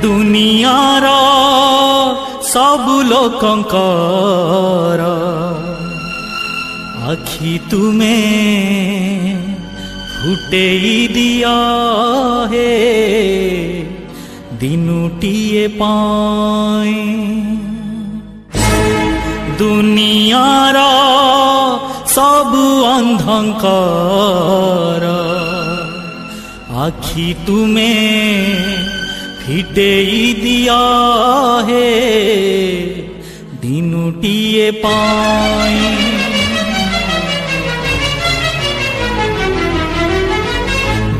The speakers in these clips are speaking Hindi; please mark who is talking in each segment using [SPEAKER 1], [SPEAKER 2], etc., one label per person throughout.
[SPEAKER 1] दुनियार सबु लोकंकर आखि तुमे फुटेई दिया हे दिनुटिए पाए। दुनियार सबु अंधकार आखि तुमे फिटेई दिया हे दिनुटिए पाए।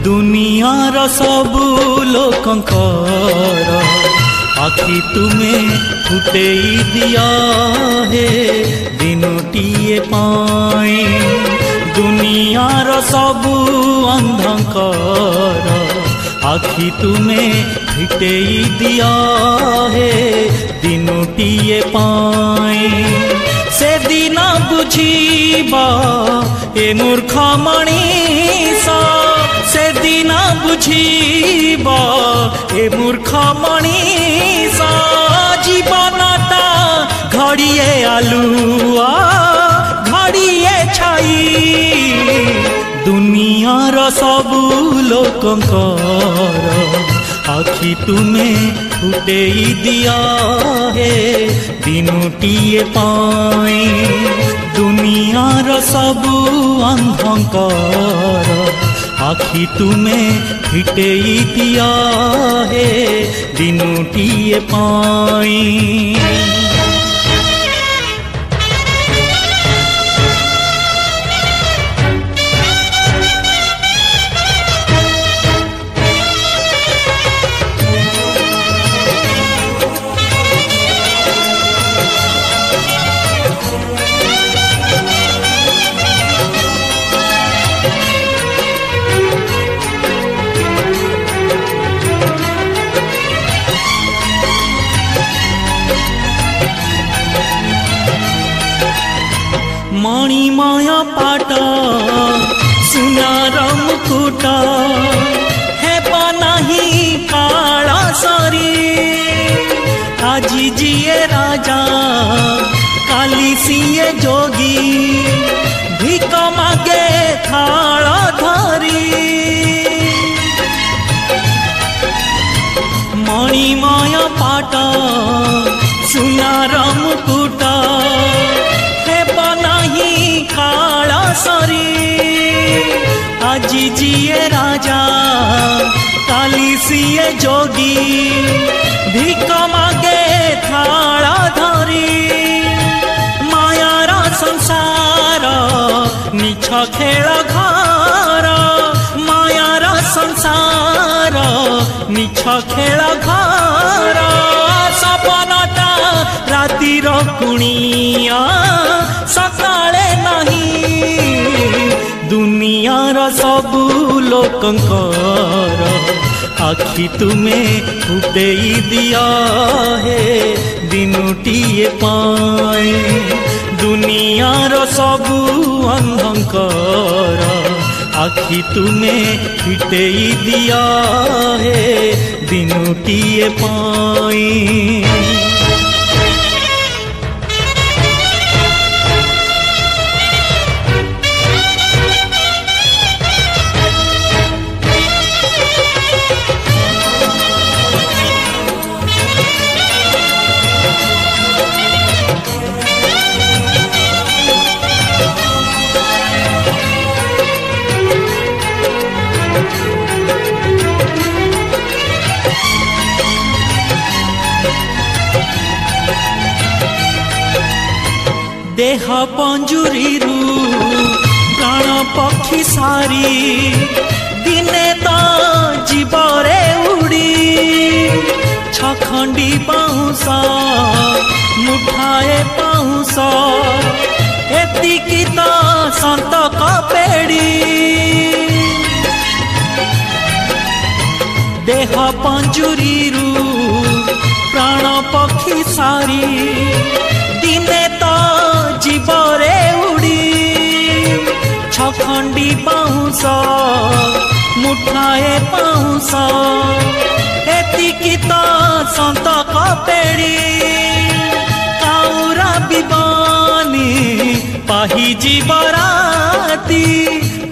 [SPEAKER 1] दुनियार सबु लोकंकर आखि तुमे फुटेई दिया हे दिनुटिए पाए। दुनियार सबु अंधकार आखि तुमे फिटेई दिया हे दिनुटिए पाए। से दिन बुझीबा ए मूर्ख मनीष, से दिन बुझीबा ए मूर्ख मनीष। जीवनटा घड़िए आलुआ घड़िए छाई। दुनियार सबु लोकंकर आखि तुमे फुटेई दिया हे दिनुटिए पाए। दुनियार सबु अंधकार आखि तुमे फिटेई दिया हे दिनुटिए पाए। मणिमय पाट सुनार मुकुट हेबा नाही काला सरी। आजी जिए राजा काली सिए जोगी भिक मागे थाल धरी। मणिमय पाट सुनार मुकुट काला सरी। आजी जिए राजा काली सिए जोगी भिक मागे थाला धरी। मायार संसार निछ खेल घर, मायार संसार निछ खेल घर। सपनटा रातिर कुणिया सकाळे नहीं। दुनियार सबु लोकंकर आखि तुमे फुटेई दिया हे दिनुटिए पाए। दुनियार सबु अंधकार आखि तुमे फिटेई दिया हे दिनुटिए पाए। देह पंजुरी प्राण पक्षी सारी दिने तो जीवरे उड़ी। छखंडी पाउंस मुठाए पाउंस एतिकी तो संतक पेड़ी। देह पंजुरी प्राण पक्षी सारी दिने तो जीवरे उड़ी। छखंडी पाउंस मुठाए पाउंस एतिकी तो सन्तक पेड़ी काउरा बिबानी पाही जीवराती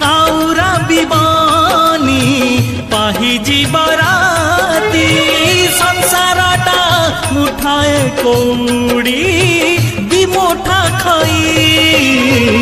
[SPEAKER 1] काउरा बिबानी पाही जीवराती संसारटा मुठाए कौड़ी दिमुठा खई।